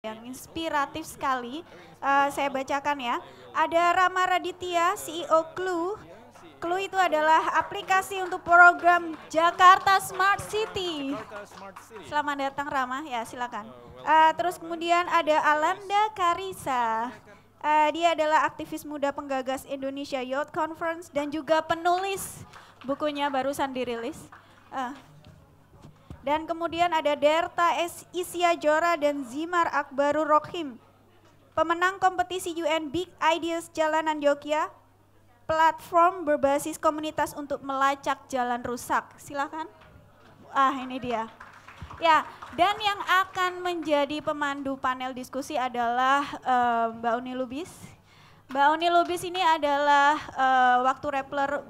yang inspiratif sekali. Saya bacakan ya. Ada Rama Raditya, CEO Clue. Clue itu adalah aplikasi untuk program Jakarta Smart City. Selamat datang Rama, ya silakan. Terus kemudian ada Alanda Karisa. Dia adalah aktivis muda penggagas Indonesia Youth Conference dan juga penulis bukunya barusan dirilis. Dan kemudian ada Derta Isya Jora dan Zimar Akbarur Rohim. Pemenang kompetisi UN Big Ideas Jalanan Jogja. Platform berbasis komunitas untuk melacak jalan rusak. Silakan. Ini dia. Ya, dan yang akan menjadi pemandu panel diskusi adalah Mbak Uni Lubis. Mbak Uni Lubis ini adalah waktu Rappler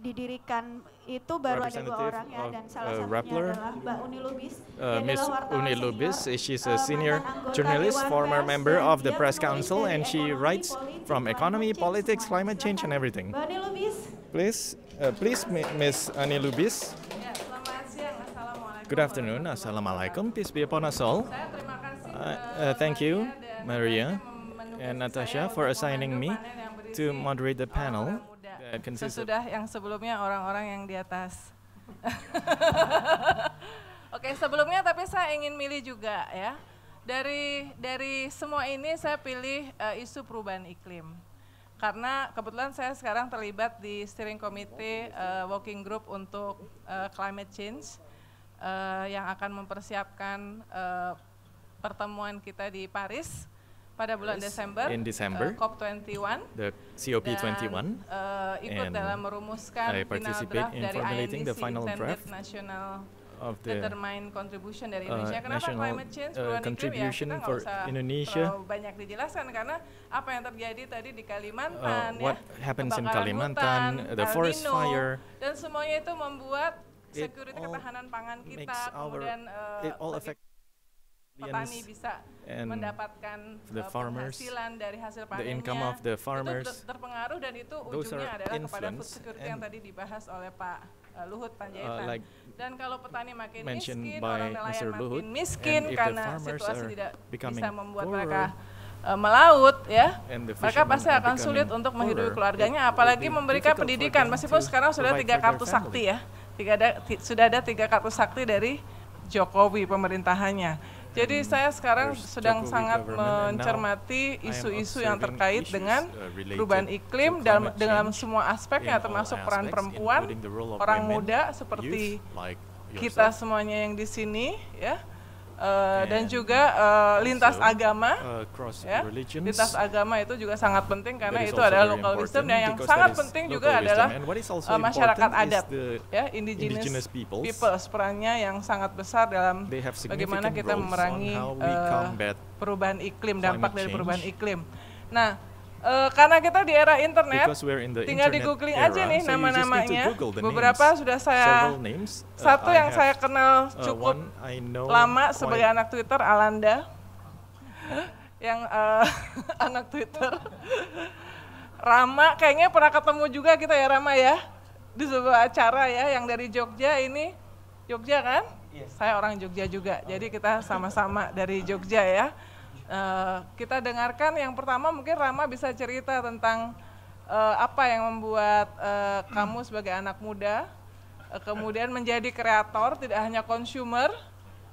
didirikan itu baru ada 2 orang ya, dan salah satunya adalah Mbak Uni Lubis. Miss Uni Lubis, she's a senior journalist, former member of the Press Council, and she writes from economy, politics, climate change, and everything. Mbak Uni Lubis. Please, Miss Uni Lubis. Ya, selamat siang, assalamualaikum. Good afternoon, assalamualaikum, peace be upon us all. Saya terima kasih Thank you, Maria and Natasha, for assigning me to moderate the panel. Sesudah yang sebelumnya orang-orang yang di atas. Oke, sebelumnya tapi saya ingin milih juga ya. Dari semua ini saya pilih isu perubahan iklim. Karena kebetulan saya sekarang terlibat di steering committee working group untuk climate change yang akan mempersiapkan pertemuan kita di Paris pada bulan Desember, COP21, the COP21, ikut dalam merumuskan final draft dari INDC, Intended National Determined Contribution dari Indonesia. Kenapa climate change, perubahan iklim, ya kita nggak usah banyak dijelaskan, karena apa yang terjadi tadi di Kalimantan, kebakaran hutan, the forest fire, dan semuanya itu membuat security ketahanan pangan kita, kemudian petani bisa mendapatkan penghasilan dari hasil panennya, itu terpengaruh, dan itu ujungnya adalah kepada food security yang tadi dibahas oleh Pak Luhut Panjaitan. Dan kalau petani makin miskin, orang nelayan makin miskin karena situasi tidak bisa membuat mereka melaut, ya, mereka pasti akan sulit untuk menghidupi keluarganya, apalagi memberikan pendidikan, meskipun sekarang sudah 3 kartu sakti ya, sudah ada 3 kartu sakti dari Jokowi pemerintahannya. Jadi saya sekarang sedang sangat mencermati isu-isu yang terkait dengan perubahan iklim dalam semua aspeknya, termasuk peran perempuan, orang muda seperti kita semuanya yang di sini, ya. Dan juga lintas agama, ya. Lintas agama itu juga sangat penting karena itu adalah local wisdom, dan yang sangat penting juga adalah masyarakat adat, ya, indigenous peoples, perannya yang sangat besar dalam bagaimana kita memerangi perubahan iklim, dampak dari perubahan iklim. Nah, karena kita di era internet, tinggal di googling aja nih nama-namanya. Beberapa sudah satu yang saya kenal cukup lama sebagai anak Twitter, Alanda, yang anak Twitter. Rama, kayaknya pernah ketemu juga kita ya, Rama ya, di sebuah acara ya, yang dari Jogja ini. Jogja kan? Saya orang Jogja juga, jadi kita sama-sama dari Jogja ya. Kita dengarkan yang pertama, mungkin Rama bisa cerita tentang apa yang membuat kamu sebagai anak muda kemudian menjadi kreator, tidak hanya consumer,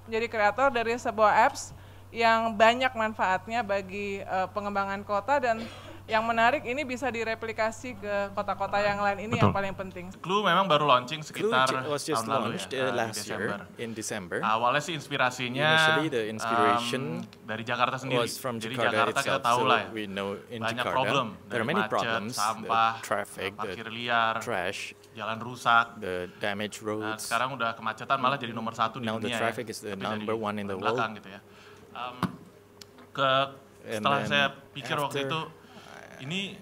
menjadi kreator dari sebuah apps yang banyak manfaatnya bagi pengembangan kota, dan yang menarik ini bisa direplikasi ke kota-kota yang lain. Ini yang paling penting. Clue memang baru launching sekitar tahun lalu ya, in December. Awalnya sih inspirasinya dari Jakarta sendiri. Jadi Jakarta kita tahu lah ya, banyak problem, dari macet, sampah, parkir liar, jalan rusak. Nah, sekarang udah kemacetan malah jadi nomor 1 di dunia ya, tapi dari belakang gitu ya. Setelah saya pikir waktu itu, ini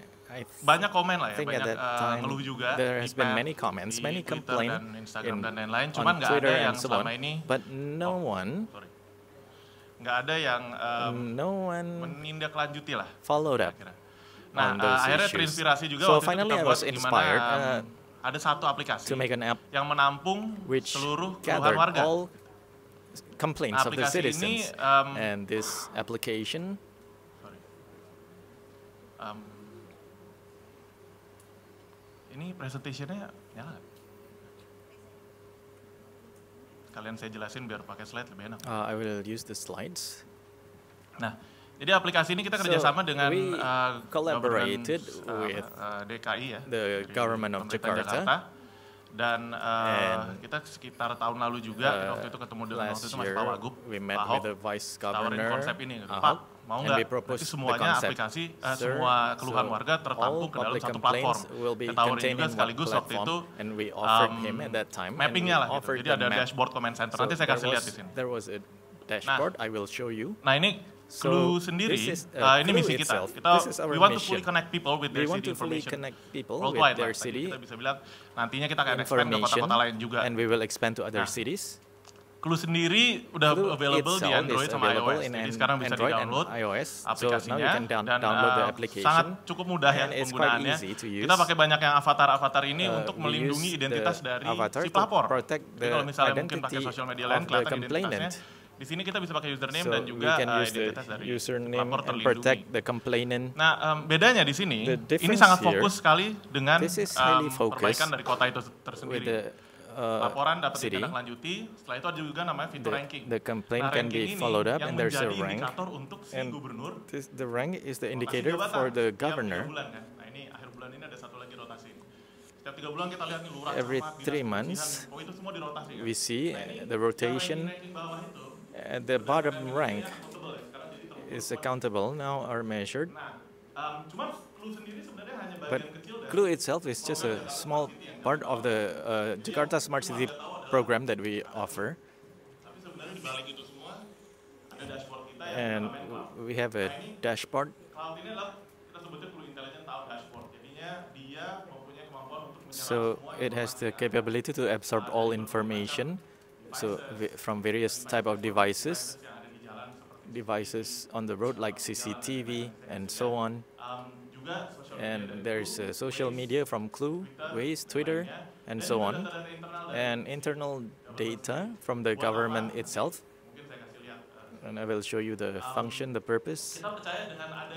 banyak komen lah ya, banyak ngeluh juga di Twitter dan Instagram dan lain-lain, cuman nggak ada yang selama ini, nggak ada yang menindaklanjuti lah. Nah, akhirnya terinspirasi juga waktu itu kita buat gimana ada satu aplikasi yang menampung seluruh keluhan warga. complaints of the citizens. And this application ini presentationnya nyala. Kalian saya jelasin biar pakai slide lebih enak. I will use the slides. Nah, jadi aplikasi ini kita kerjasama dengan collaborated with DKI ya, the government of Jakarta. Dan kita sekitar tahun lalu juga waktu itu ketemu dengan waktu itu Mas Pak Wagub, Pak Ahok, tawarin konsep ini. Pak, mau nggak? Nanti semuanya aplikasi, semua keluhan warga tertampung ke dalam satu platform. Kita tawarin juga sekaligus waktu itu mappingnya lah. Gitu. Jadi ada dashboard command center. Nanti saya kasih lihat di sini. Nah ini Clue sendiri, ini misi kita. We want to fully connect people with their city information worldwide. Kita bisa bilang nantinya kita akan expand ke kota-kota lain juga. And we will expand to other cities. Clue sendiri udah available di Android sama iOS. Jadi sekarang bisa di-download aplikasinya dan sangat cukup mudah ya penggunaannya. Kita pakai banyak yang avatar-avatar ini untuk melindungi identitas dari si pelapor. Jadi kalau misalnya mungkin pakai sosial media lain kelihatan identitasnya. Di sini kita bisa pakai username dan juga identitas dari pelapor terlindungi. Nah, bedanya di sini, ini sangat fokus sekali dengan perbaikan dari kota itu tersendiri. Laporan dapat ditindaklanjuti, setelah itu ada juga namanya fitur ranking. The complaint can be followed up and there's a rank. And the rank is the indicator for the governor. Nah, ini akhir bulan ini ada satu lagi rotasi. Setiap 3 bulan kita lihat nih lurah. Every 3 months, we see the rotation. At the bottom rank is accountable now are measured, but Clue itself is just a small part of the Jakarta Smart City program that we offer. And we have a dashboard. So it has the capability to absorb all information. So from various type of devices on the road like CCTV and so on. And there's social media from Clue, Waze, Twitter, and so on. And internal data from the government itself. And I will show you the function, the purpose.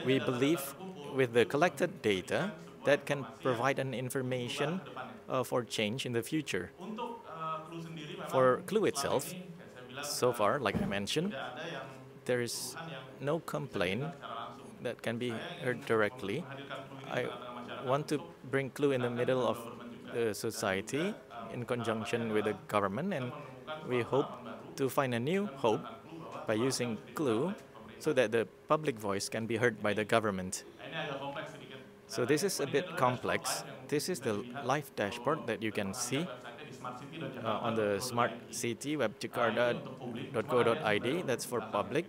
We believe with the collected data that can provide an information for change in the future. For Clue itself, so far, like I mentioned, there is no complaint that can be heard directly. I want to bring Clue in the middle of the society in conjunction with the government, and we hope to find a new hope by using Clue so that the public voice can be heard by the government. So this is a bit complex. This is the live dashboard that you can see on the Smart City web jakarta.go.id. That's for public.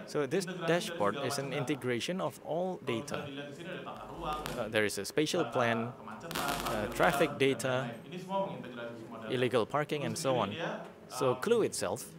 So this dashboard is an integration of all data. There is a spatial plan, traffic data, illegal parking, and so on. So Clue itself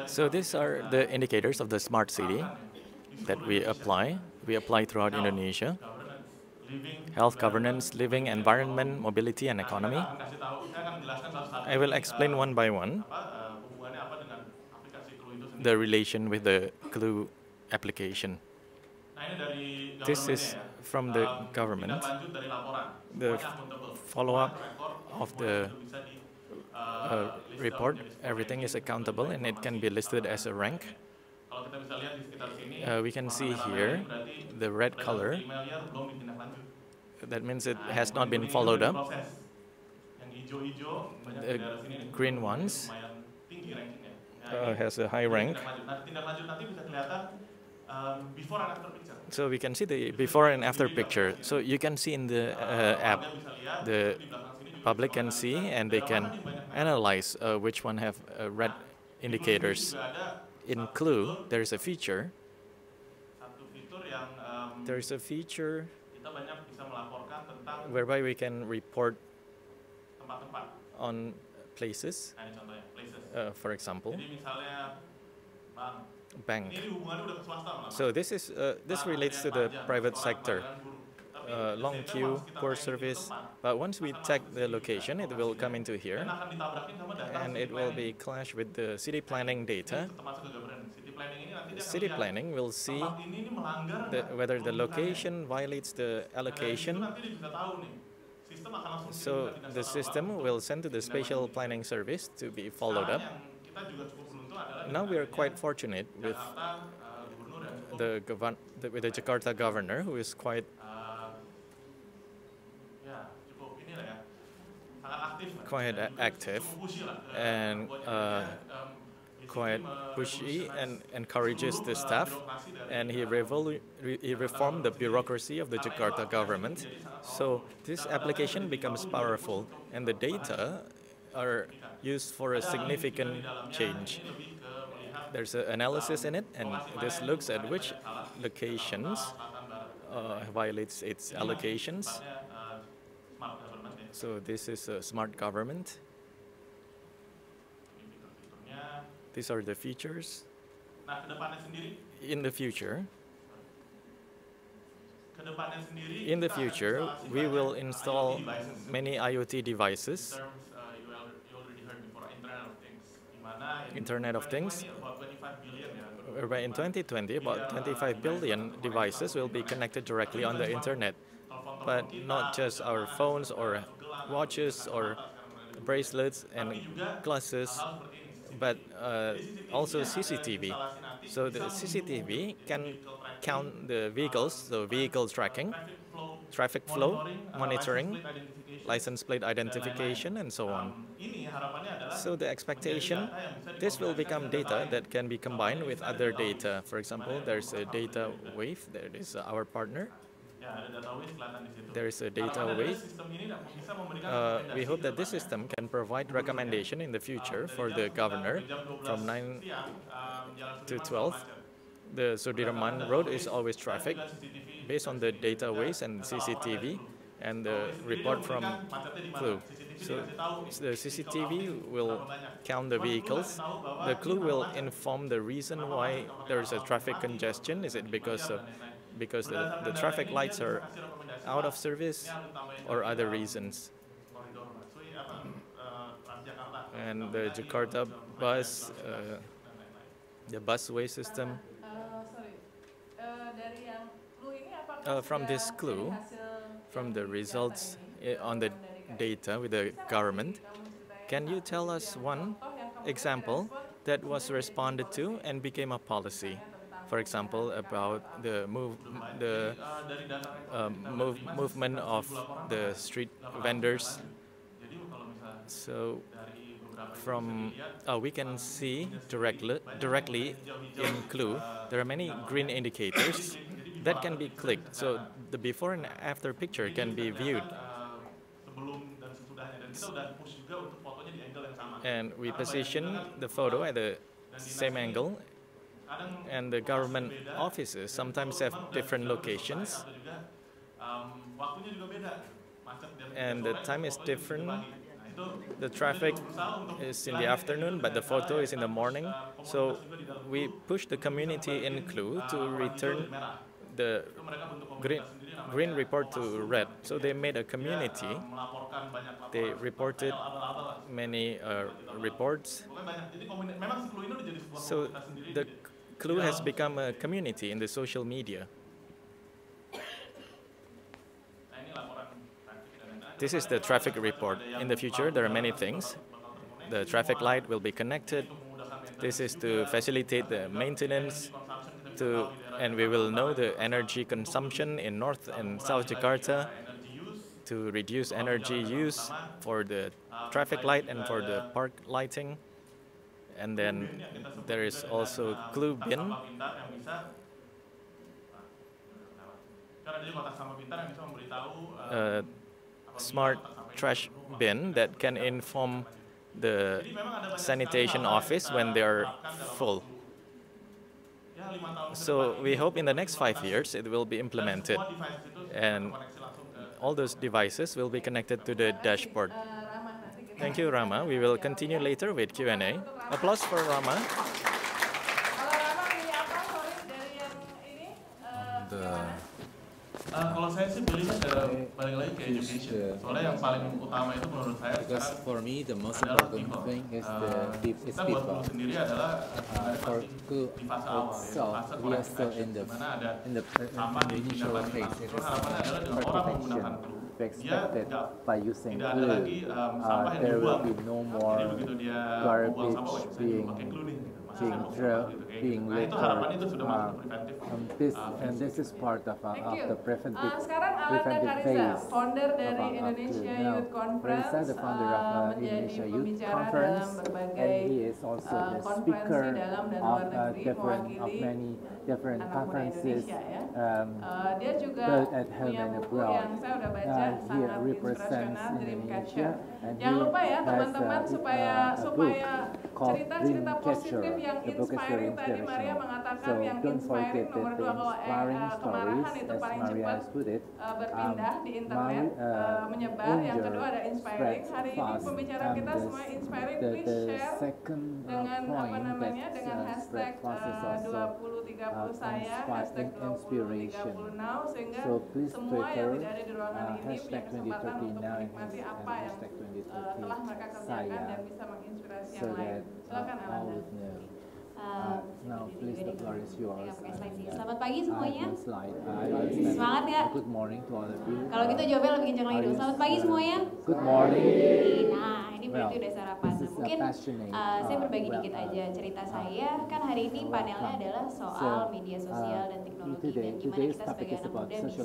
So these are the indicators of the smart city that we apply. We apply throughout Indonesia. Health, governance, living, environment, mobility, and economy. I will explain one by one the relation with the Clue application. This is from the government. The follow-up of the report, everything is accountable and it can be listed as a rank. We can see here the red color. That means it has not been followed up. The green ones has a high rank. So we can see the before and after picture. So you can see in the app, the public can see and they can analyze which one have red indicators. In Clue, there is a feature there's a feature whereby we can report on places. For example, bank. So this relates to the private sector. Long queue, poor service, but once we tag the location, it will come into here, and it will be clashed with the city planning data. City planning will see whether the location violates the allocation. So the system will send to the spatial planning service to be followed up. Now we are quite fortunate with the Jakarta governor, who is quite active and quite pushy and encourages the staff, and he reformed the bureaucracy of the Jakarta government. So this application becomes powerful, and the data are used for a significant change. There's an analysis in it, and this looks at which locations violates its allocations. So this is a smart government. These are the features. In the future, we will install many IoT devices. Internet of Things. Whereby in 2020, about 25 billion devices will be connected directly on the internet. But not just our phones or watches or bracelets and glasses, but also CCTV. So the CCTV can count the vehicles, so vehicle tracking, traffic flow, monitoring, license plate identification, and so on. So the expectation, this will become data that can be combined with other data. For example, there's a data wave, that is our partner. There is a data wave. We hope that this system can provide recommendation in the future for the governor from 9 to 12. The Sudirman Road is always traffic based on the data waves and CCTV and the report from Clue. So the CCTV will count the vehicles. The Clue will inform the reason why there is a traffic congestion. Is it because the traffic lights are out of service or other reasons? And the Jakarta bus, the busway system. From this Clue, from the results on the data with the government, can you tell us one example that was responded to and became a policy? For example, about the movement of the street vendors. So we can see directly in Clue, there are many green indicators that can be clicked. So the before and after picture can be viewed. And we position the photo at the same angle. And the government offices sometimes have different locations. And the time is different. The traffic is in the afternoon, but the photo is in the morning. So we push the community in Clue to return the green report to red. So they made a community. They reported many reports. So the Clue has become a community in the social media. This is the traffic report. In the future, there are many things. The traffic light will be connected. This is to facilitate the maintenance, and we will know the energy consumption in North and South Jakarta to reduce energy use for the traffic light and for the park lighting. And then there is also Clue bin. Smart trash bin that can inform the sanitation office when they are full. So we hope in the next 5 years it will be implemented, and all those devices will be connected to the dashboard. Thank you, Rama. We will continue later with Q&A. Applause for Rama. Kalau saya sih pilihnya balik lagi ke education. Soalnya yang paling utama itu menurut saya sekarang for me the most adalah important thing is kita buat people. guru sendiri adalah For school di fase awal, itself, we are still in the initial phase. It is protection. We expect that by using glue, there will be no more garbage being littered. This is part of the preventive phase founder dari Indonesia Youth Conference, Reza, the founder of Indonesia Youth Conference, and he is also the speaker of many different conferences, both at home and abroad. He represents Indonesia, and he has a book called Dream Catcher. The book is very inspirational. So don't forget that the inspiring stories, as Maria has put it, berpindah di internet, menyebar. Yang kedua ada inspiring. Hari ini pembicara kita semua inspiring. Please share dengan apa namanya, dengan hashtag 2030 saya, hashtag 2030 now, sehingga semua yang tidak ada di ruangan ini punya kesempatan untuk menikmati apa yang telah mereka kerjakan dan bisa menginspirasi yang lain. Silakan Ananda. Now, please, the floor is yours. Selamat pagi semuanya. Semangat ya. Good morning to all of you. Kalau gitu jawabnya lebih kencang lagi dulu. Selamat pagi semuanya. Good morning. Nah, ini berarti udah sarapan. Mungkin saya berbagi dikit aja cerita saya. Kan hari ini panelnya adalah soal media sosial dan teknologi dan gimana kita sebagai anak muda bisa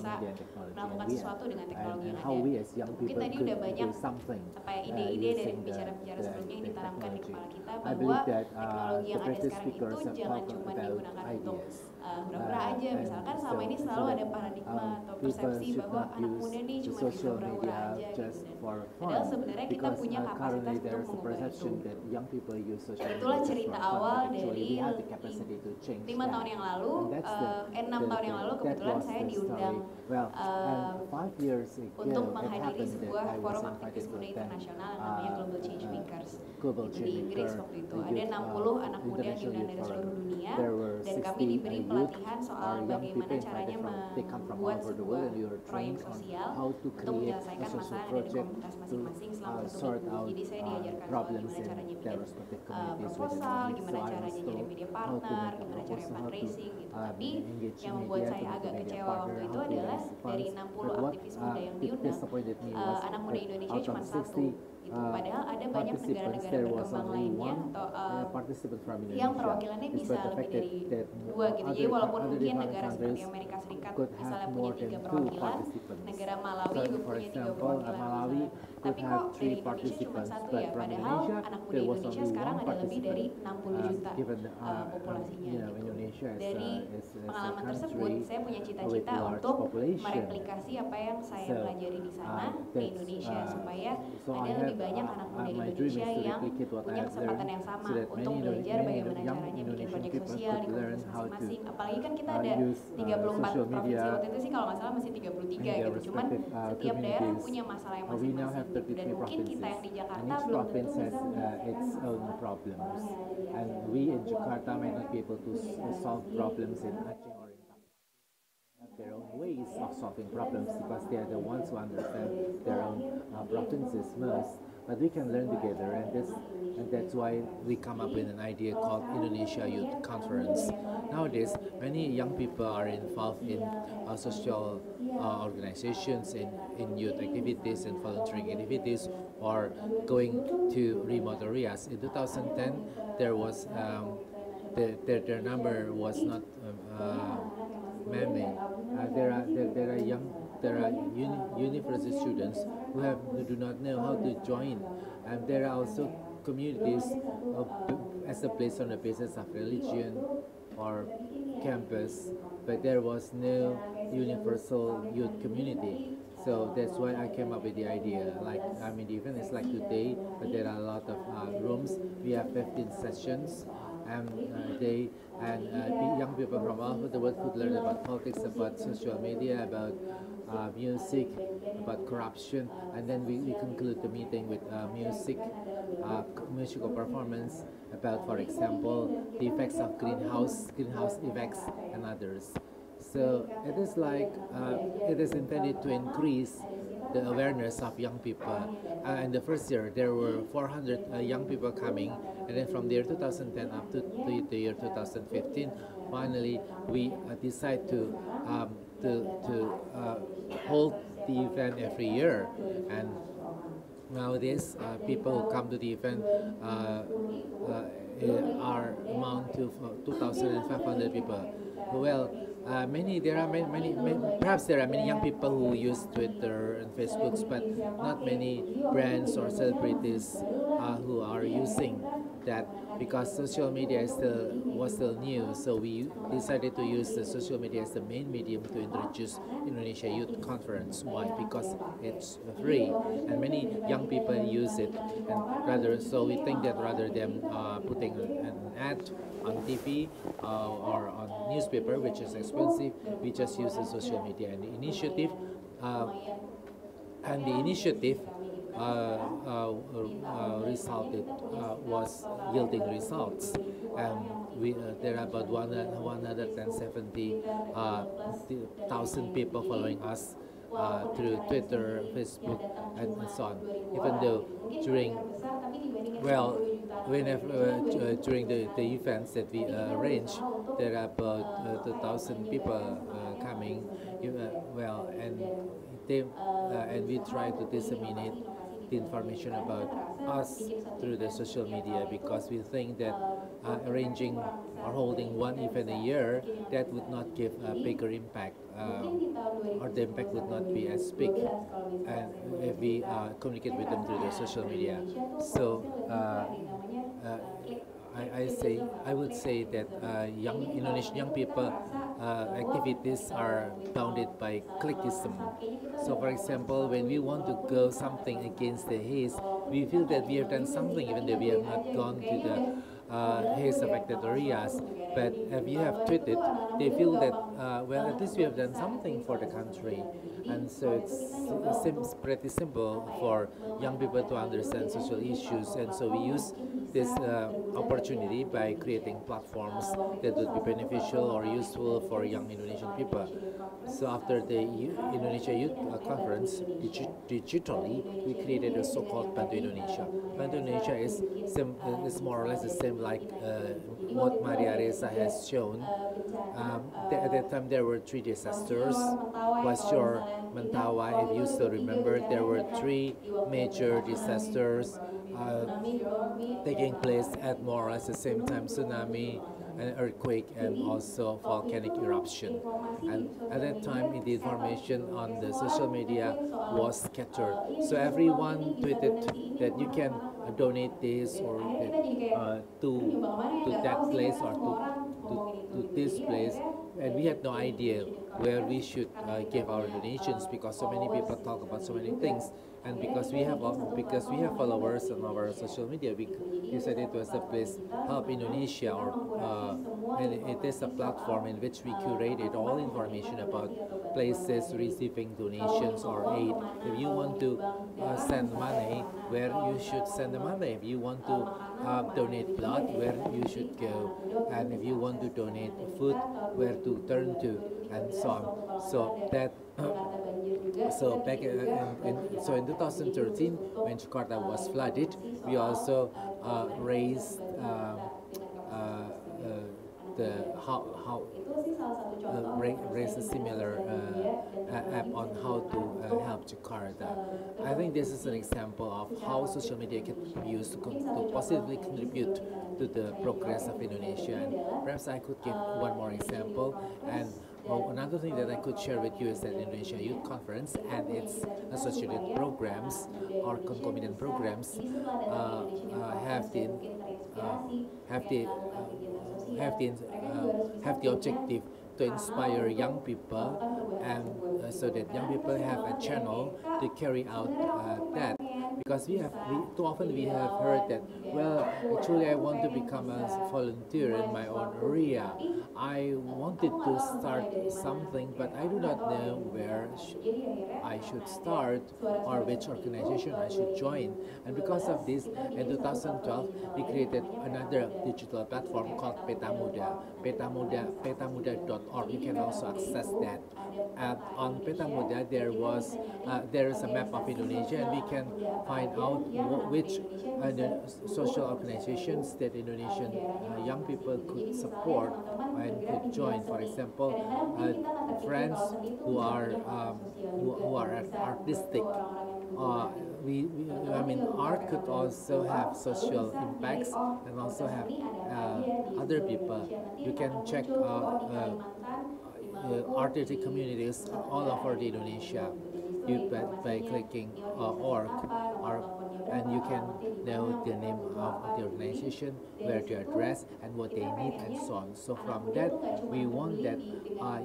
melakukan sesuatu dengan teknologi yang ada. Mungkin tadi udah banyak apa ya ide-ide dari pembicara-pembicara sebelumnya yang ditanamkan di kepala kita bahwa teknologi yang ada sekarang itu jangan cuma digunakan untuk hura-hura aja. Misalkan selama ini selalu ada paradigma atau persepsi bahwa anak muda nih cuma bisa hura-hura aja gitu. Padahal sebenarnya kita punya kapasitas untuk mengubah itu. Itulah cerita awal dari 5 tahun yang lalu, 6 tahun yang lalu kebetulan saya diundang untuk menghadiri sebuah forum aktivis muda internasional yang namanya Global Change Makers. Itu di Inggris waktu itu. Ada 60 anak muda yang diundang dari seluruh dunia dan kami diberi pelatihan soal bagaimana caranya membuat sebuah proyek sosial untuk menyelesaikan masalah yang ada di komunitas masing-masing selama 1 minggu. Jadi saya diajarkan soal gimana caranya bikin proposal, gimana caranya jadi media partner, gimana caranya fundraising gitu. Tapi yang membuat saya agak kecewa waktu itu adalah dari 60 aktivis muda yang diundang, anak muda Indonesia cuma 1. Gitu. Padahal ada banyak negara-negara berkembang lainnya atau yang perwakilannya bisa lebih dari 2 gitu. Jadi walaupun mungkin negara seperti Amerika Serikat misalnya punya 3 perwakilan, negara Malawi juga punya 3 perwakilan. Tapi kok dari Indonesia cuma 1 ya? Padahal anak muda Indonesia sekarang ada lebih dari 60 juta populasinya gitu. Dari pengalaman tersebut, saya punya cita-cita untuk mereplikasi apa yang saya pelajari di sana ke Indonesia supaya ada lebih banyak anak muda di Indonesia yang punya kesempatan yang sama untuk belajar bagaimana caranya bikin proyek sosial di komunitas masing-masing. Apalagi kan kita ada 34 provinsi, waktu itu sih kalau nggak salah masih 33 gitu. Cuman setiap daerah punya masalah yang masing-masing gitu. Dan mungkin kita yang di Jakarta belum tentu bisa its own problems, and we in Jakarta may not be able to solve problems in Aceh or in have their own ways of solving problems because they are the ones who understand their own provinces most. But we can learn together, and that's why we come up with an idea called Indonesia Youth Conference. Nowadays, many young people are involved in social organizations, in youth activities and volunteering activities, or going to remote areas. In 2010, there was their number was not many. There are university students who do not know how to join, and there are also communities as a place on the basis of religion or campus, but there was no universal youth community. So that's why I came up with the idea. Like, the event is like today, but there are a lot of rooms. We have 15 sessions, and young people from all over the world could learn about politics, about social media, about music, about corruption, and then we conclude the meeting with musical performance about, for example, the effects of greenhouse effects and others. So it is like it is intended to increase the awareness of young people. In the first year, there were 400 young people coming, and then from the year 2010 up to the year 2015, finally we decide to hold the event every year. And nowadays, people who come to the event are amount to 2,500 people. Well, perhaps there are many young people who use Twitter and Facebook, but not many brands or celebrities who are using that, because social media was still new. So we decided to use the social media as the main medium to introduce Indonesia Youth Conference. Why? Because it's free and many young people use it. And so we think that rather than putting an ad on TV or on newspaper, which is expensive, we just use the social media. And the initiative was yielding results, and there are about 170,000 people following us through Twitter, Facebook, and so on. Even though during the events that we arrange, there are about 2,000 people coming. And we try to disseminate the information about us through the social media, because we think that arranging or holding one event a year, that would not give a bigger impact, or the impact would not be as big, and if we communicate with them through the social media. So I would say that Indonesian young people activities are bounded by cliquism. So, for example, when we want to go something against the haze, we feel that we have done something, even though we have not gone to the haze-affected areas. But if you have tweeted, they feel that well, at least we have done something for the country. And so it seems pretty simple for young people to understand social issues, and so we use this opportunity by creating platforms that would be beneficial or useful for young Indonesian people. So after the Indonesia Youth Conference, digitally, we created a so-called Bantu Indonesia. Bantu Indonesia is more or less the same like what Maria Reza has shown. At that time, there were 3 disasters. Kwashior, Mentawai, if you still remember, there were 3 major disasters taking place at more or less the same time: tsunami, an earthquake, and also volcanic eruption. And at that time, the information on the social media was scattered. So everyone tweeted that you can donate this or to that place or to this place. And we had no idea where we should give our donations, because so many people talk about so many things. And because we have followers on our social media, we decided to establish Help Indonesia, and it is a platform in which we curated all information about places receiving donations or aid. If you want to send money, where you should send the money. If you want to donate blood, where you should go. And if you want to donate food, where to turn to, and so on. So that. So back in 2013, when Jakarta was flooded, we also raised raised a similar app on how to help Jakarta. I think this is an example of how social media can be used to positively contribute to the progress of Indonesia. And perhaps I could give one more example. And another thing that I could share with you is that Indonesia Youth Conference and its associated programs or concomitant programs have the objective to inspire young people, and so that young people have a channel to carry out that. because too often we have heard that, well, actually I want to become a volunteer in my own area. I wanted to start something, but I do not know where I should start or which organization I should join. And because of this, in 2012, we created another digital platform called Petamuda. Petamuda.org. You can also access that. On Petamuda, there is a map of Indonesia, and we can find out which social organizations that Indonesian young people could support and could join. For example, friends who are artistic. I mean, art could also have social impacts and also have other people. You can check artistic communities all over the Indonesia by clicking org, and you can know the name of the organization, where to address, and what they need, and so on. So from that, we want that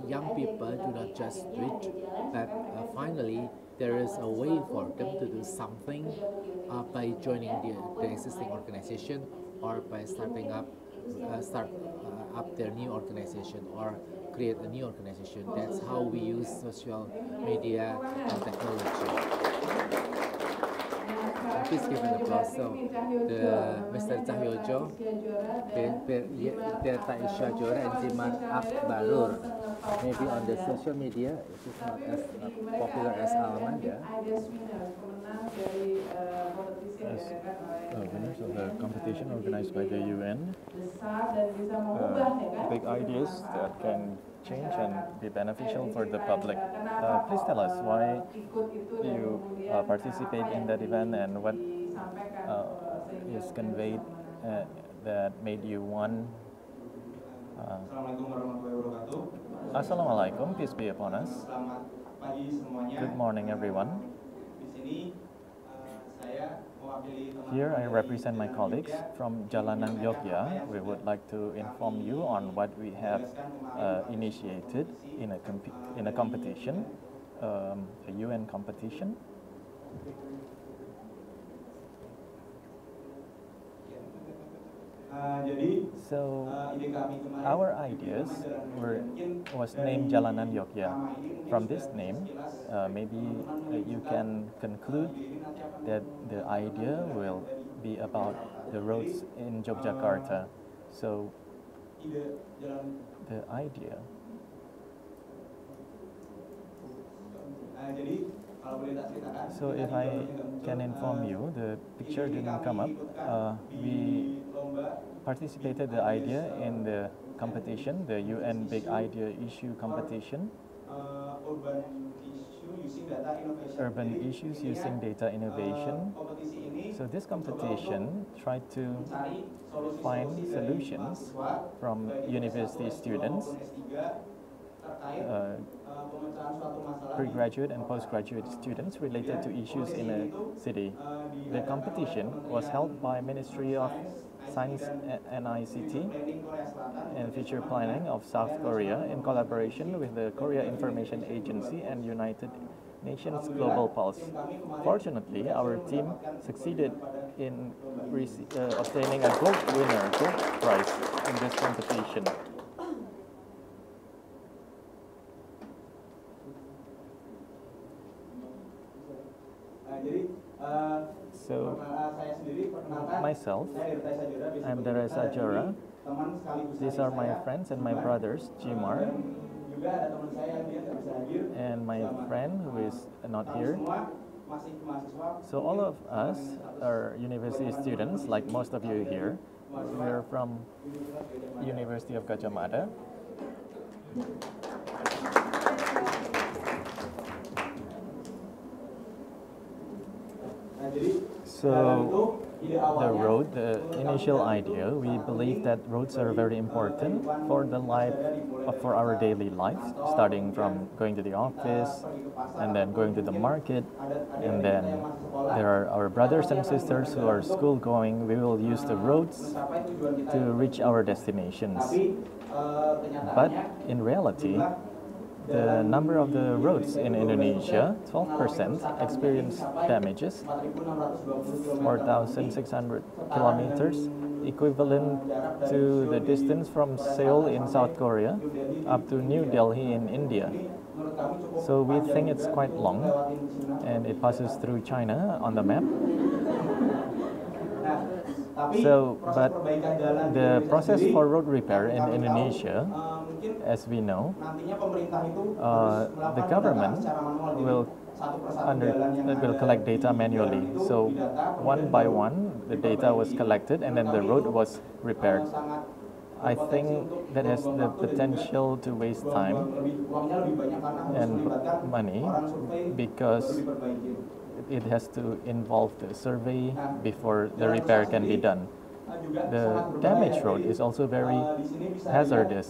young people do not just do it, but finally there is a way for them to do something by joining the existing organization, or by starting up their new organization, or create a new organization. That's how we use social media and technology. Please give an applause. So, Mr. Cahyojo, Tirta Isya Jora, and Zimar Akbarur. Maybe on the social media, it is not as popular as Alamanda. Winners of the competition organized by the UN, big ideas that can change and be beneficial for the public. Please tell us why you participate in that event, and what is conveyed that made you want. Assalamualaikum, peace be upon us. Good morning, everyone. Here I represent my colleagues from Jalanan Yogya. We would like to inform you on what we have initiated in a competition, a UN competition. So our ideas was named Jalanan Yogya. From this name, maybe you can conclude that the idea will be about the roads in Yogyakarta. So the idea. So if I can inform you, the picture didn't come up. We participated the idea in the competition, the UN Big Idea Issue competition. Urban issues using data innovation. So this competition tried to find solutions from university students, pre-graduate and postgraduate students related to issues in a city. The competition was held by Ministry of Science and ICT and Future Planning of South Korea in collaboration with the Korea Information Agency and United Nations Global Pulse. Fortunately, our team succeeded in obtaining a gold prize in this competition. So, myself, I'm Deresa Jora. These are my friends and my brothers, Jimar, and my friend who is not here. So all of us are university students, like most of you here. We're from University of Gadjah Mada. So the road, the initial idea, we believe that roads are very important for the life, for our daily life, starting from going to the office and then going to the market, and then there are our brothers and sisters who are school going. We will use the roads to reach our destinations. But in reality, the number of the roads in Indonesia, 12% experienced damages, 4,600 kilometers, equivalent to the distance from Seoul in South Korea up to New Delhi in India. So we think it's quite long, and it passes through China on the map. So, but the process for road repair in Indonesia, as we know, the government will collect data manually. So one by one, the data was collected and then the road was repaired. I think that has the potential to waste time and money because it has to involve the survey before the repair can be done. The damaged road is also very hazardous.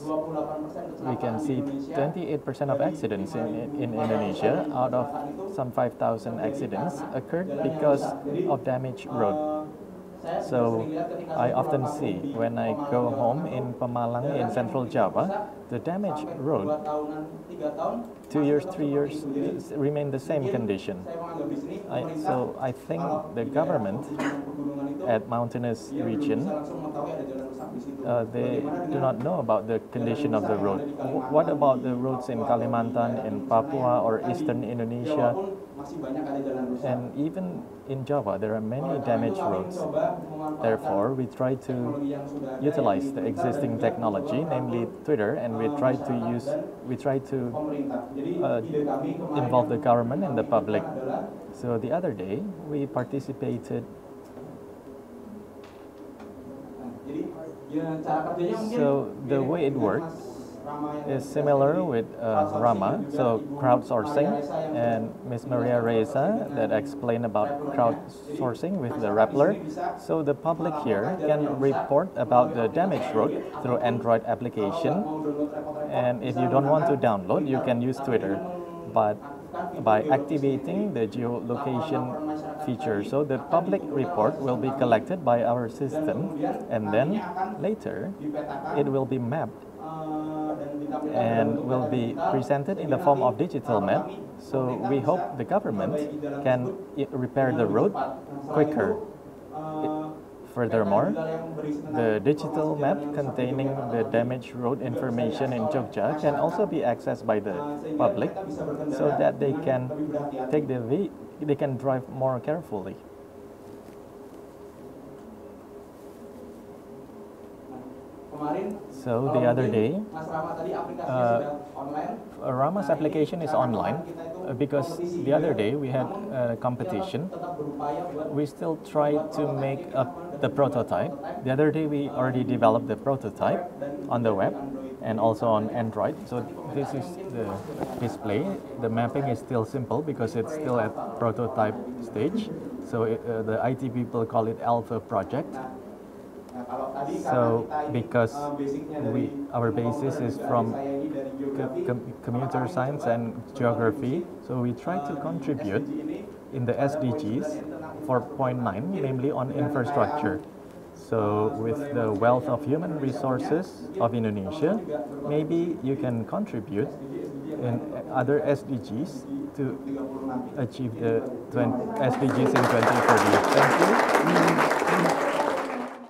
We can see 28% of accidents in Indonesia out of some 5,000 accidents occurred because of damaged road. So I often see when I go home in Pemalang in Central Java, the damaged road, 2 years, 3 years, remain the same condition. So I think the government at mountainous region, they do not know about the condition of the road. What about the roads in Kalimantan, in Papua, or eastern Indonesia? And even in Java, there are many damaged roads. Therefore, we try to utilize the existing technology, namely Twitter, and we try to involve the government and the public. So the other day, we participated. So the way it works is similar with Rama, so crowdsourcing, and Ms. Maria Reza that explained about crowdsourcing with the Rappler. So the public here can report about the damaged road through Android application, and if you don't want to download, you can use Twitter, but by activating the geolocation feature. So the public report will be collected by our system, and then later it will be mapped and will be presented in the form of digital map. So we hope the government can repair the road quicker. Furthermore, the digital map containing the damaged road information in Jogja can also be accessed by the public so that they can drive more carefully. So the other day, Rama's application is online because the other day we had a competition. We still try to make up the prototype. The other day we already developed the prototype on the web and also on Android. So this is the display. The mapping is still simple because it's still at prototype stage. So the IT people call it alpha project. So because our basis is from computer science and geography, so we try to contribute in the SDGs 4.9, namely on infrastructure. So with the wealth of human resources of Indonesia, maybe you can contribute in other SDGs to achieve the SDGs in 2030. Thank you.